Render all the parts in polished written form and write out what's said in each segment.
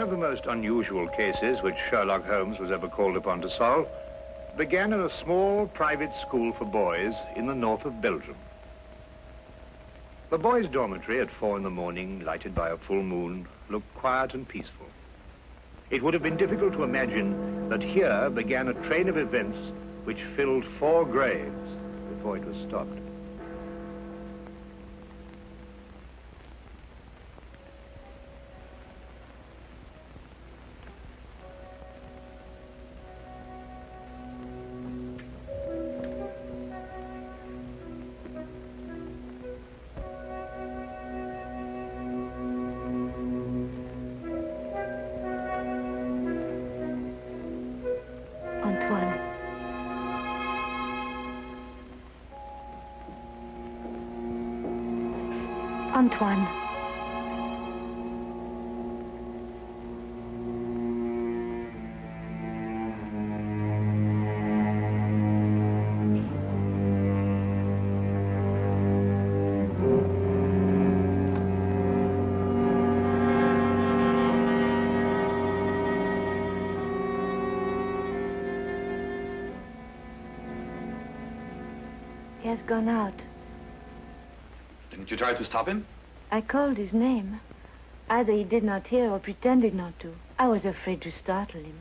One of the most unusual cases which Sherlock Holmes was ever called upon to solve began in a small private school for boys in the north of Belgium. The boys' dormitory at 4 in the morning, lighted by a full moon, looked quiet and peaceful. It would have been difficult to imagine that here began a train of events which filled 4 graves before it was stopped. Antoine. He has gone out. Didn't you try to stop him? I called his name. Either he did not hear or pretended not to. I was afraid to startle him.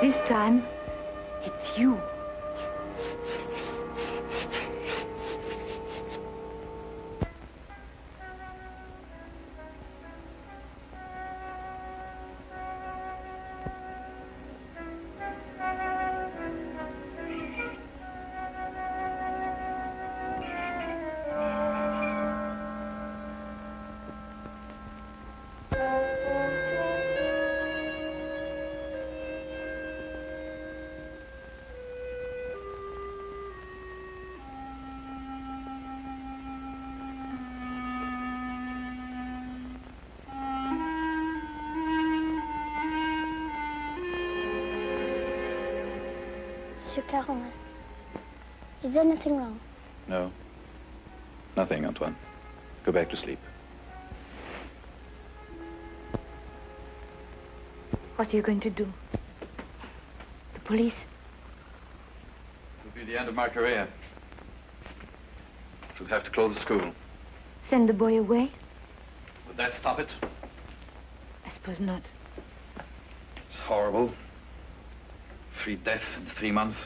This time, it's you. Monsieur Caron, is there anything wrong? No. Nothing, Antoine. Go back to sleep. What are you going to do? The police? It'll be the end of my career. Should have to close the school. Send the boy away? Would that stop it? I suppose not. It's horrible. 3 deaths in 3 months.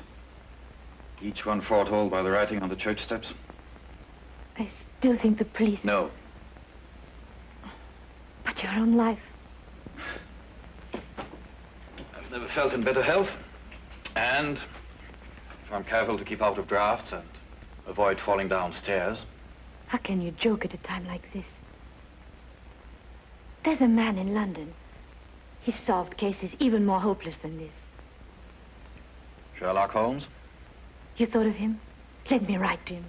Each one foretold by the writing on the church steps. I still think the police... No. But your own life... I've never felt in better health. And if I'm careful to keep out of drafts and avoid falling downstairs. How can you joke at a time like this? There's a man in London He's solved cases even more hopeless than this. Sherlock Holmes? You thought of him? Let me write to him.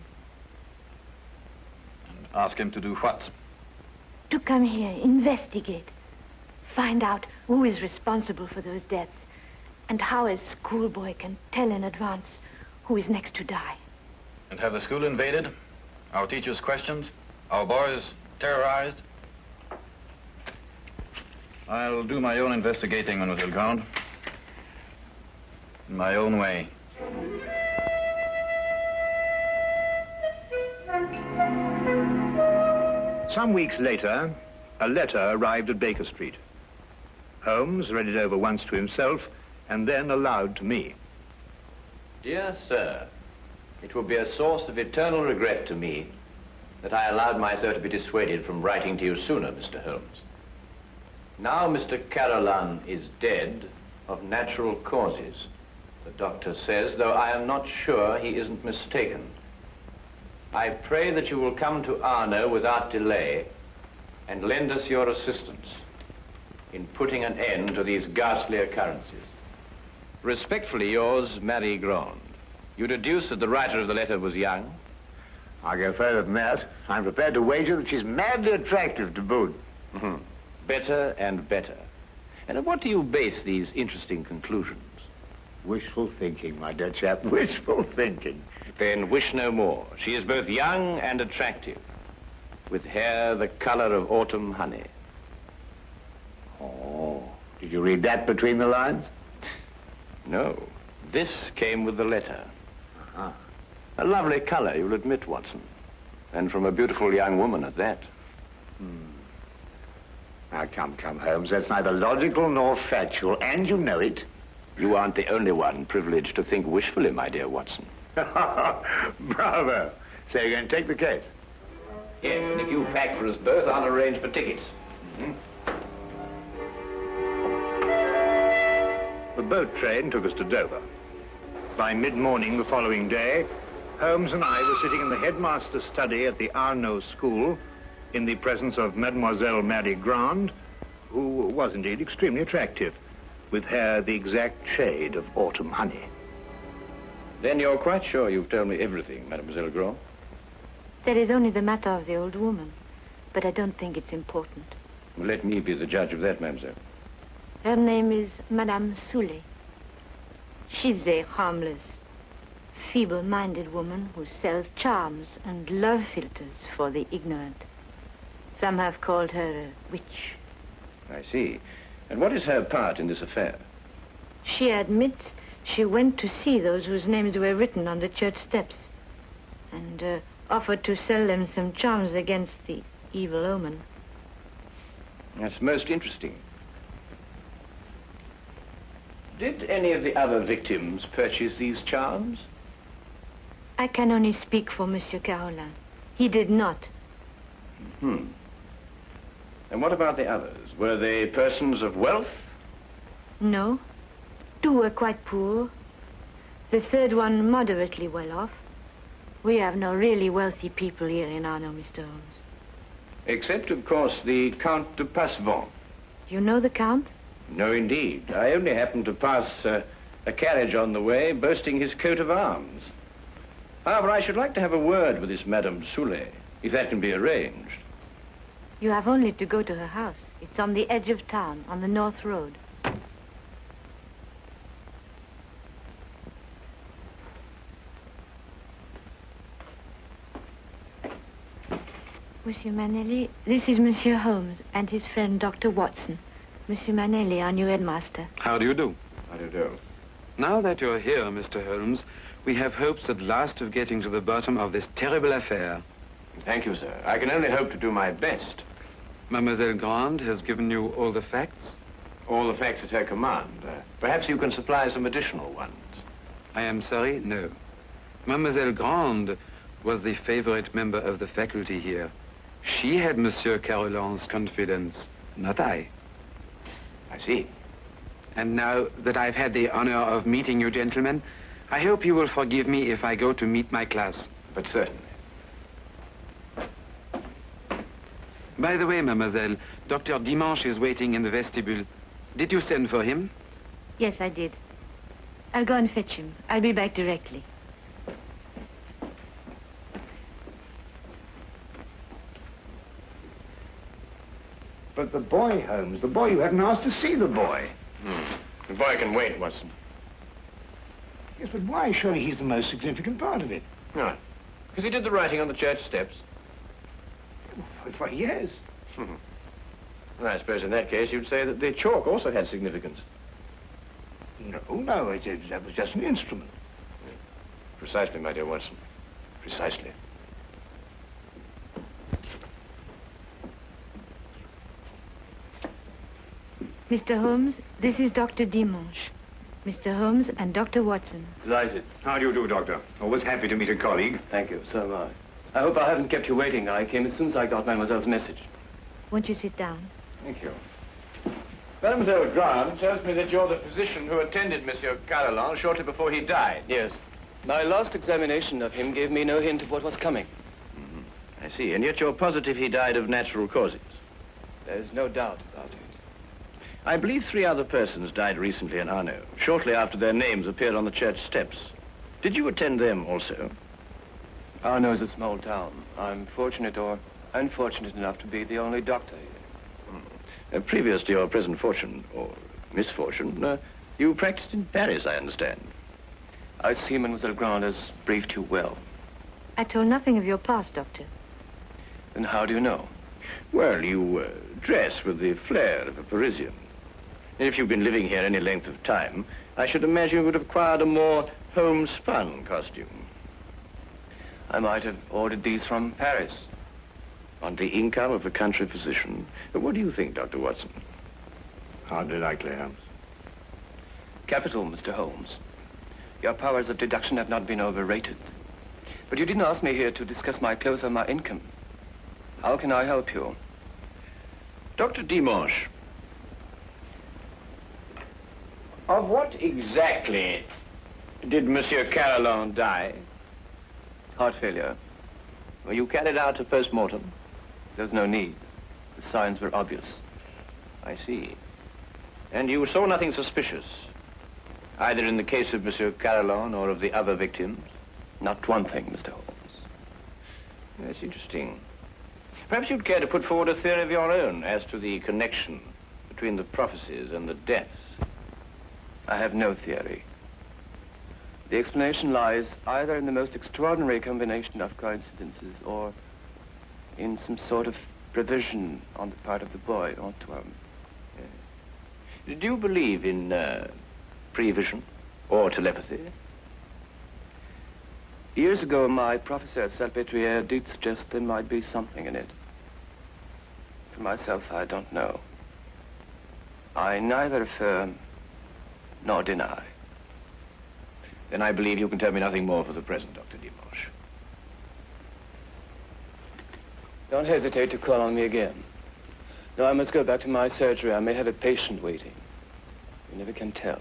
And ask him to do what? To come here, investigate. Find out who is responsible for those deaths and how a schoolboy can tell in advance who is next to die. And have the school invaded? Our teachers questioned? Our boys terrorized? I'll do my own investigating, Mademoiselle Grande. In my own way. Some weeks later, a letter arrived at Baker Street. Holmes read it over once to himself and then aloud to me. Dear sir, it will be a source of eternal regret to me that I allowed myself to be dissuaded from writing to you sooner, Mr. Holmes. Now Mr. Carolan is dead of natural causes, the doctor says, though I am not sure he isn't mistaken. I pray that you will come to Arno without delay and lend us your assistance in putting an end to these ghastly occurrences. Respectfully yours, Marie Grande. You deduce that the writer of the letter was young? I'll go further than that. I'm prepared to wager that she's madly attractive to boot. Better and better. And on what do you base these interesting conclusions? Wishful thinking, my dear chap, wishful thinking. Then wish no more. She is both young and attractive, with hair the color of autumn honey. Oh, did you read that between the lines? No, this came with the letter. Uh-huh. A lovely color, you'll admit, Watson. And from a beautiful young woman at that. Now, come, Holmes. That's neither logical nor factual, and you know it. You aren't the only one privileged to think wishfully, my dear Watson. Bravo. So you're going to take the case? Yes, and if you pack for us both, I'll arrange for tickets. The boat train took us to Dover. By mid-morning the following day, Holmes and I were sitting in the headmaster's study at the Arno School in the presence of Mademoiselle Marie Grande, who was indeed extremely attractive, with hair the exact shade of autumn honey. Then you're quite sure you've told me everything, Mademoiselle Grande? That is only the matter of the old woman, but I don't think it's important. Well, let me be the judge of that, mademoiselle. Her name is Madame Soulet. She's a harmless, feeble-minded woman who sells charms and love philters for the ignorant. Some have called her a witch. I see. And what is her part in this affair? She admits she went to see those whose names were written on the church steps and offered to sell them some charms against the evil omen. That's most interesting. Did any of the other victims purchase these charms? I can only speak for Monsieur Carolan. He did not. And what about the others? Were they persons of wealth? No. Two were quite poor. The third one moderately well off. We have no really wealthy people here in Arno, Mr. Holmes. Except, of course, the Count de Passevant. You know the Count? No, indeed. I only happened to pass a carriage on the way boasting his coat of arms. However, I should like to have a word with this Madame Soulet, if that can be arranged. You have only to go to her house. It's on the edge of town, on the North Road. Monsieur Manelli, this is Monsieur Holmes and his friend Dr. Watson. Monsieur Manelli, our new headmaster. How do you do? How do you do? Now that you're here, Mr. Holmes, we have hopes at last of getting to the bottom of this terrible affair. Thank you, sir. I can only hope to do my best. Mademoiselle Grande has given you all the facts? All the facts at her command. Perhaps you can supply some additional ones. I am sorry, no. Mademoiselle Grande was the favorite member of the faculty here. She had Monsieur Carolan's confidence, not I. I see. And now that I've had the honor of meeting you gentlemen, I hope you will forgive me if I go to meet my class. But certainly. By the way, mademoiselle, Dr. Dimanche is waiting in the vestibule. Did you send for him? Yes, I did. I'll go and fetch him. I'll be back directly. But the boy, Holmes, the boy, you hadn't asked to see the boy. The boy can wait, Watson. Yes, but why? Surely he's the most significant part of it. No. Because he did the writing on the church steps. Why, yes. Well, I suppose in that case you'd say that the chalk also had significance. No, that was just an instrument. Precisely, my dear Watson. Precisely. Mr. Holmes, this is Dr. Dimanche. Mr. Holmes and Dr. Watson. Delighted. How do you do, Doctor? Always happy to meet a colleague. Thank you, so am I. I hope I haven't kept you waiting. I came as soon as I got Mademoiselle's message. Won't you sit down? Thank you. Mademoiselle Grant tells me that you're the physician who attended Monsieur Carolan shortly before he died. Yes. My last examination of him gave me no hint of what was coming. I see. And yet you're positive he died of natural causes. There's no doubt about it. I believe 3 other persons died recently in Arno, shortly after their names appeared on the church steps. Did you attend them also? Arno is a small town. I'm fortunate or unfortunate enough to be the only doctor here. Previous to your present fortune, or misfortune, you practiced in Paris, I understand. I see Mademoiselle Grant has briefed you well. I told nothing of your past, Doctor. Then how do you know? Well, you dress with the flair of a Parisian. And if you've been living here any length of time, I should imagine you would have acquired a more homespun costume. I might have ordered these from Paris. On the income of a country physician. What do you think, Dr. Watson? Hardly likely, Holmes. Capital, Mr. Holmes. Your powers of deduction have not been overrated. But you didn't ask me here to discuss my clothes or my income. How can I help you? Dr. Dimanche, of what exactly did Monsieur Carolan die? Heart failure. Were you carried out a post-mortem? There's no need. The signs were obvious. I see. And you saw nothing suspicious, either in the case of Monsieur Carolan or of the other victims? Not one thing, Mr. Holmes. That's interesting. Perhaps you'd care to put forward a theory of your own as to the connection between the prophecies and the deaths. I have no theory. The explanation lies either in the most extraordinary combination of coincidences or in some sort of provision on the part of the boy, Antoine. Do you believe in prevision or telepathy? Years ago, my professor at Salpêtrière did suggest there might be something in it. For myself, I don't know. I neither affirm nor deny. Then I believe you can tell me nothing more for the present, Dr. Dimanche. Don't hesitate to call on me again. Though I must go back to my surgery, I may have a patient waiting. You never can tell.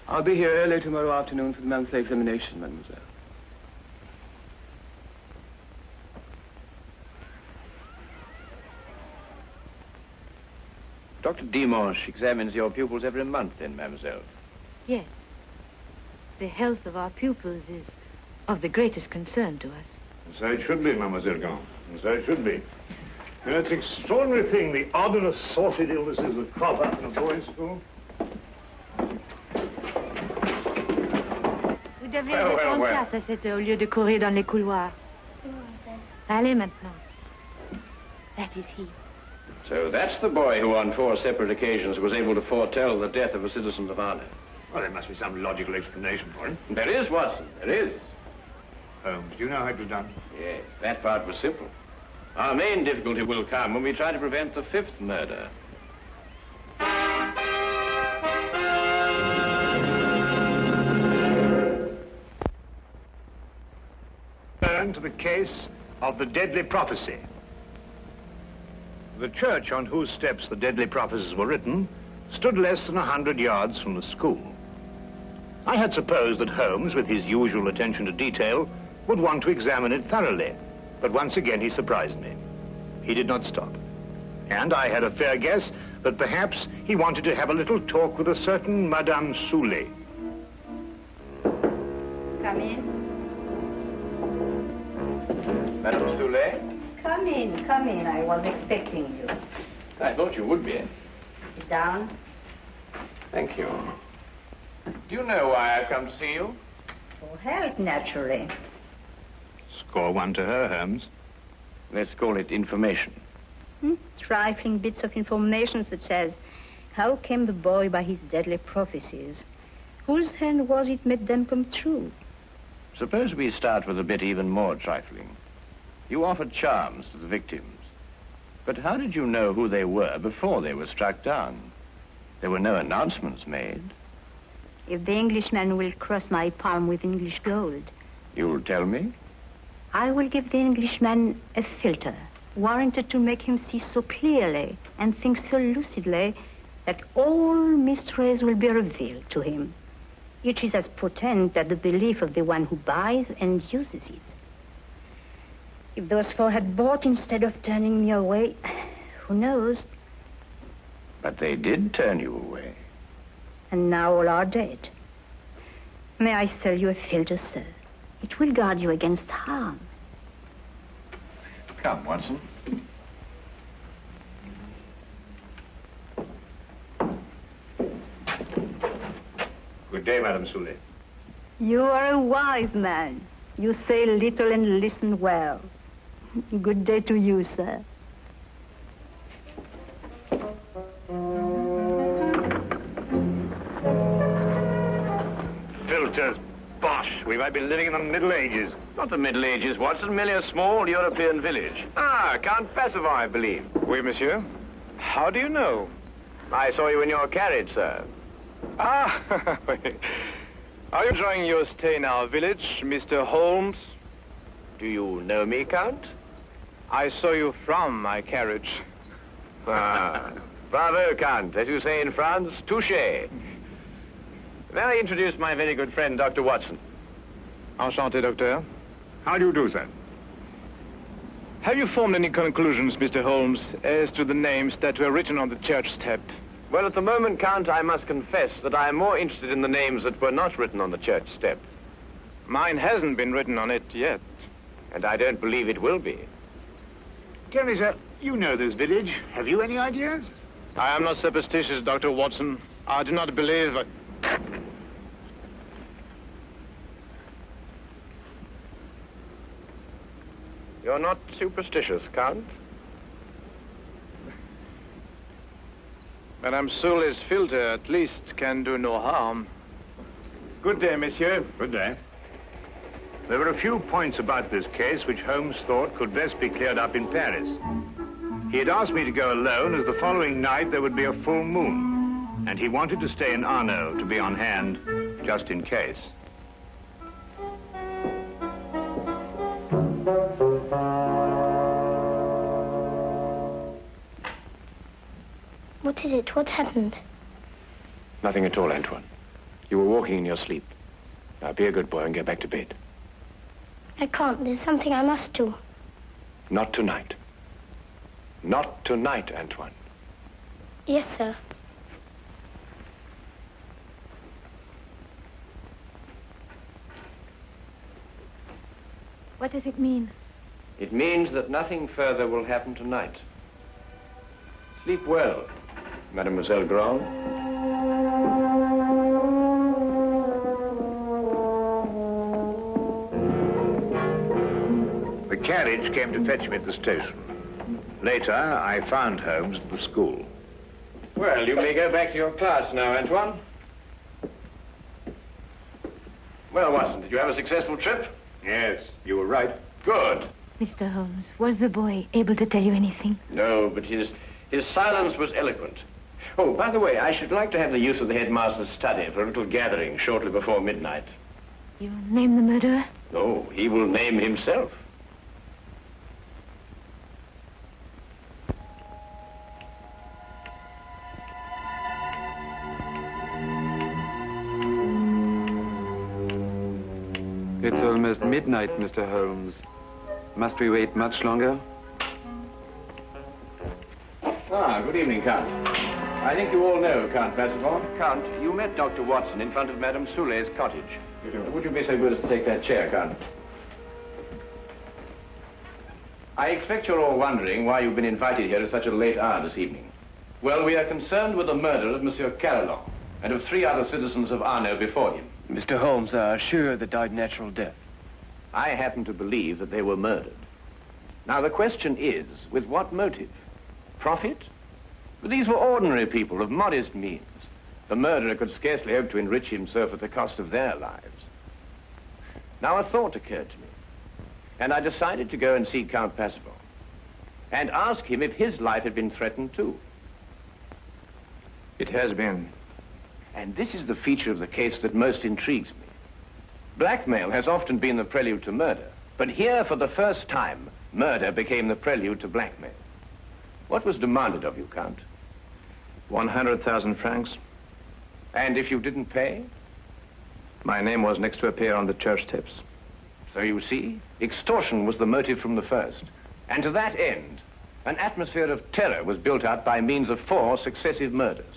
I'll be here early tomorrow afternoon for the monthly examination, mademoiselle. Dr. Dimanche examines your pupils every month, then, mademoiselle? Yes. The health of our pupils is of the greatest concern to us. And so it should be, Mademoiselle Grant. And so it should be. You know, it's an extraordinary thing, the odd and assorted illnesses that crop up in a boys' school. Vous devriez être en classe à cette heure au lieu de courir dans les couloirs. Allez maintenant. That is he. So that's the boy who on 4 separate occasions was able to foretell the death of a citizen of Arno. Well, there must be some logical explanation for it. There is, Watson, there is. Holmes, do you know how it was done? Yes, that part was simple. Our main difficulty will come when we try to prevent the 5th murder. Turn to the case of the deadly prophecy. The church on whose steps the deadly prophecies were written stood less than 100 yards from the school. I had supposed that Holmes, with his usual attention to detail, would want to examine it thoroughly, but once again he surprised me. He did not stop. And I had a fair guess that perhaps he wanted to have a little talk with a certain Madame Soulet. Come in. Madame Soulet? Come in, come in. I was expecting you. I thought you would be. Sit down. Thank you. Do you know why I've come to see you? For help, naturally. Score one to her, Holmes. Let's call it information. Trifling bits of information such as how came the boy by his deadly prophecies? Whose hand was it made them come true? Suppose we start with a bit even more trifling. You offered charms to the victims. But how did you know who they were before they were struck down? There were no announcements made. If the Englishman will cross my palm with English gold, You'll tell me? I will give the Englishman a filter, warranted to make him see so clearly and think so lucidly that all mysteries will be revealed to him. Each is as potent as the belief of the one who buys and uses it. If those four had bought instead of turning me away, who knows? But they did turn you away. And now all are dead. May I sell you a filter, sir? It will guard you against harm. Come, Watson. Good day, Madame Soulet. You are a wise man. You say little and listen well. Good day to you, sir. Filters, bosh. We might be living in the Middle Ages. Not the Middle Ages, Watson, merely a small European village. Ah, Count Passavant, I believe. Oui, monsieur. How do you know? I saw you in your carriage, sir. Ah, are you enjoying your stay in our village, Mr. Holmes? Do you know me, Count? I saw you from my carriage. Ah, bravo, Count. As you say in France, touché. May I introduce my very good friend, Dr. Watson? Enchanté, docteur. How do you do, sir? Have you formed any conclusions, Mr. Holmes, as to the names that were written on the church step? Well, at the moment, Count, I must confess that I am more interested in the names that were not written on the church step. Mine hasn't been written on it yet. And I don't believe it will be. Tell me, sir, you know this village. Have you any ideas? I am not superstitious, Dr. Watson. I do not believe... You're not superstitious, Count? Madame Soulet's filter, at least, can do no harm. Good day, monsieur. Good day. There were a few points about this case which Holmes thought could best be cleared up in Paris. He had asked me to go alone, as the following night there would be a full moon, and he wanted to stay in Arno to be on hand, just in case. What is it? What's happened? Nothing at all, Antoine. You were walking in your sleep. Now, be a good boy and get back to bed. I can't. There's something I must do. Not tonight. Not tonight, Antoine. Yes, sir. What does it mean? It means that nothing further will happen tonight. Sleep well, Mademoiselle Grand. The carriage came to fetch me at the station. Later, I found Holmes at the school. Well, you may go back to your class now, Antoine. Well, Watson, did you have a successful trip? Yes, you were right. Good. Mr. Holmes, was the boy able to tell you anything? No, but his silence was eloquent. Oh, by the way, I should like to have the use of the headmaster's study for a little gathering shortly before midnight. You name the murderer? No, he will name himself. It's almost midnight, Mr. Holmes. Must we wait much longer? Good evening, Count. I think you all know Count Passavant. Count, you met Dr. Watson in front of Madame Soulet's cottage. Would you be so good as to take that chair, Count? I expect you're all wondering why you've been invited here at such a late hour this evening. Well, we are concerned with the murder of Monsieur Carolan and of 3 other citizens of Arno before him. Mr. Holmes are sure they died natural death. I happen to believe that they were murdered. Now, the question is, with what motive? Profit? But these were ordinary people of modest means. The murderer could scarcely hope to enrich himself at the cost of their lives. Now, a thought occurred to me, and I decided to go and see Count Passavant and ask him if his life had been threatened too. It has been. And this is the feature of the case that most intrigues me. Blackmail has often been the prelude to murder, but here, for the first time, murder became the prelude to blackmail. What was demanded of you, Count? 100,000 francs. And if you didn't pay? My name was next to appear on the church steps. So you see, extortion was the motive from the first. And to that end, an atmosphere of terror was built up by means of 4 successive murders.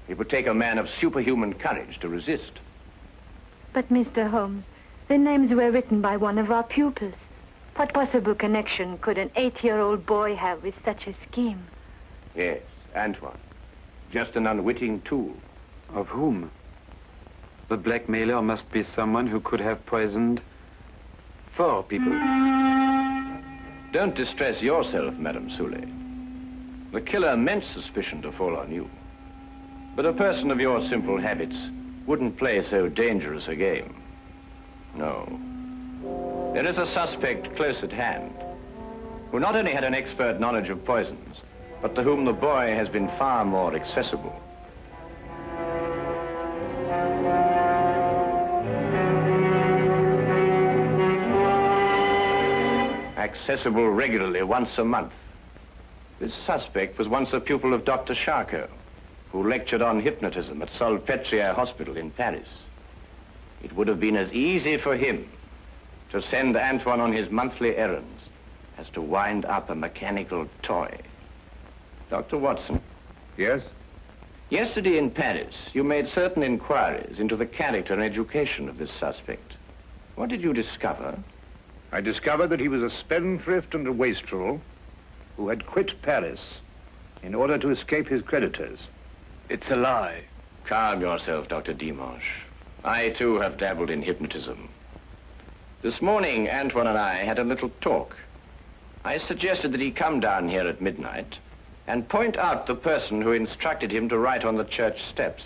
It would take a man of superhuman courage to resist. But, Mr. Holmes, the names were written by one of our pupils. What possible connection could an 8-year-old boy have with such a scheme? Yes, Antoine. Just an unwitting tool. Of whom? The blackmailer must be someone who could have poisoned 4 people. Don't distress yourself, Madame Soulet. The killer meant suspicion to fall on you. But a person of your simple habits wouldn't play so dangerous a game. No. There is a suspect close at hand, who not only had an expert knowledge of poisons, but to whom the boy has been far more accessible. Accessible regularly once a month. This suspect was once a pupil of Dr. Charcot, who lectured on hypnotism at Salpêtrière Hospital in Paris. It would have been as easy for him to send Antoine on his monthly errands as to wind up a mechanical toy. Dr. Watson? Yes? Yesterday in Paris, you made certain inquiries into the character and education of this suspect. What did you discover? I discovered that he was a spendthrift and a wastrel who had quit Paris in order to escape his creditors. It's a lie. Calm yourself, Dr. Dimanche. I, too, have dabbled in hypnotism. This morning, Antoine and I had a little talk. I suggested that he come down here at midnight and point out the person who instructed him to write on the church steps.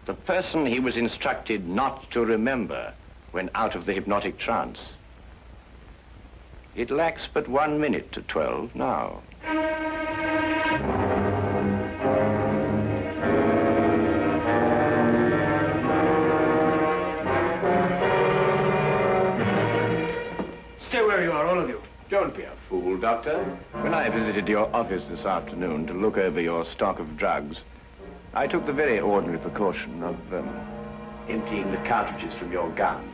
The person he was instructed not to remember when out of the hypnotic trance. It lacks but 1 minute to 12 now. Stay where you are, all of you. Don't be a fool, Doctor. When I visited your office this afternoon to look over your stock of drugs, I took the very ordinary precaution of emptying the cartridges from your gun.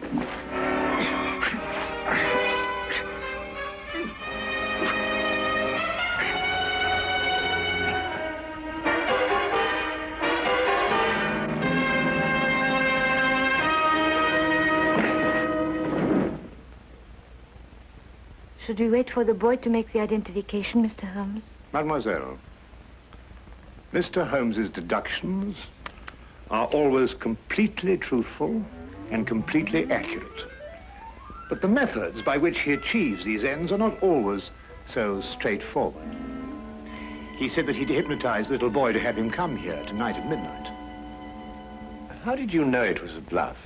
Should we wait for the boy to make the identification, Mr. Holmes? Mademoiselle, Mr. Holmes's deductions are always completely truthful and completely accurate. But the methods by which he achieves these ends are not always so straightforward. He said that he'd hypnotized the little boy to have him come here tonight at midnight. How did you know it was a bluff?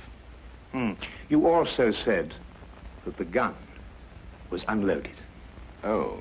You also said that the gun was unloaded. Oh,